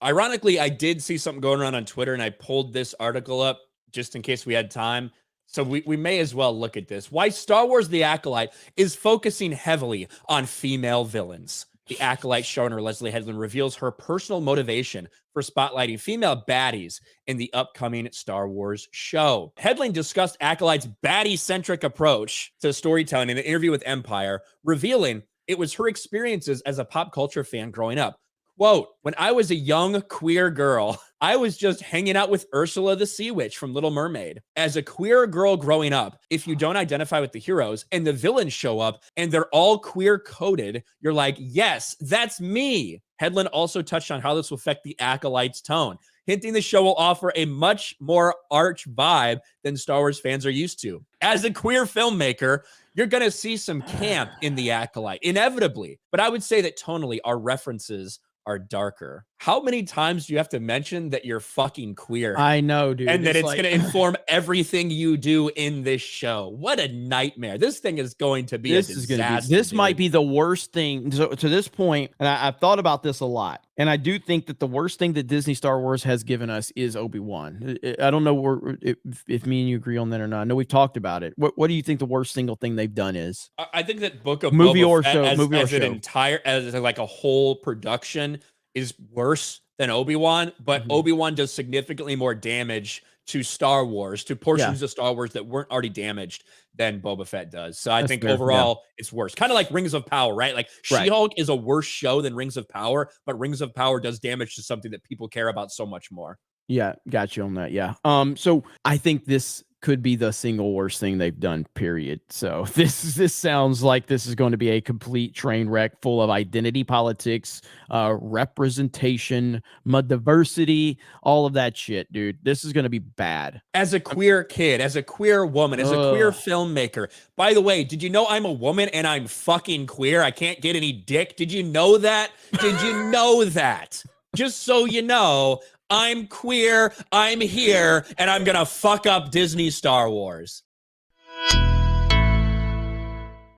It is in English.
Ironically, I did see something going around on Twitter, and I pulled this article up just in case we had time. So we may as well look at this. Why Star Wars The Acolyte is focusing heavily on female villains. The Acolyte showrunner Leslye Headland reveals her personal motivation for spotlighting female baddies in the upcoming Star Wars show. Headland discussed Acolyte's baddie-centric approach to storytelling in an interview with Empire, revealing it was her experiences as a pop culture fan growing up. Quote, when I was a young queer girl, I was just hanging out with Ursula the Sea Witch from Little Mermaid. As a queer girl growing up, if you don't identify with the heroes and the villains show up and they're all queer coded, you're like, yes, that's me. Headland also touched on how this will affect the Acolyte's tone, hinting the show will offer a much more arch vibe than Star Wars fans are used to. As a queer filmmaker, you're going to see some camp in the Acolyte, inevitably. But I would say that tonally, our references are darker. How many times do you have to mention that you're fucking queer? I know, dude. And that it's going to inform everything you do in this show. What a nightmare. This thing is going to be a disaster. This might be the worst thing. So, to this point, and I've thought about this a lot, and I do think that the worst thing that Disney Star Wars has given us is Obi-Wan. I don't know if me and you agree on that or not. I know we've talked about it. What do you think the worst single thing they've done is? I think that Book of movie Boba or Fett show, as like a whole production is worse than Obi-Wan, but Obi-Wan does significantly more damage to Star Wars, to portions of Star Wars that weren't already damaged than Boba Fett does. So I think overall it's worse. Kind of like Rings of Power, right? Like She-Hulk is a worse show than Rings of Power, but Rings of Power does damage to something that people care about so much more. Yeah, got you on that. Yeah. So I think this could be the single worst thing they've done, period. So this sounds like this is going to be a complete train wreck full of identity politics, representation, diversity, all of that shit, dude. This is going to be bad. As a queer kid, as a queer woman, as a queer filmmaker. By the way, did you know I'm a woman and I'm fucking queer? I can't get any dick. Did you know that? Did you know that? Just so you know, I'm queer, I'm here, and I'm gonna fuck up Disney Star Wars.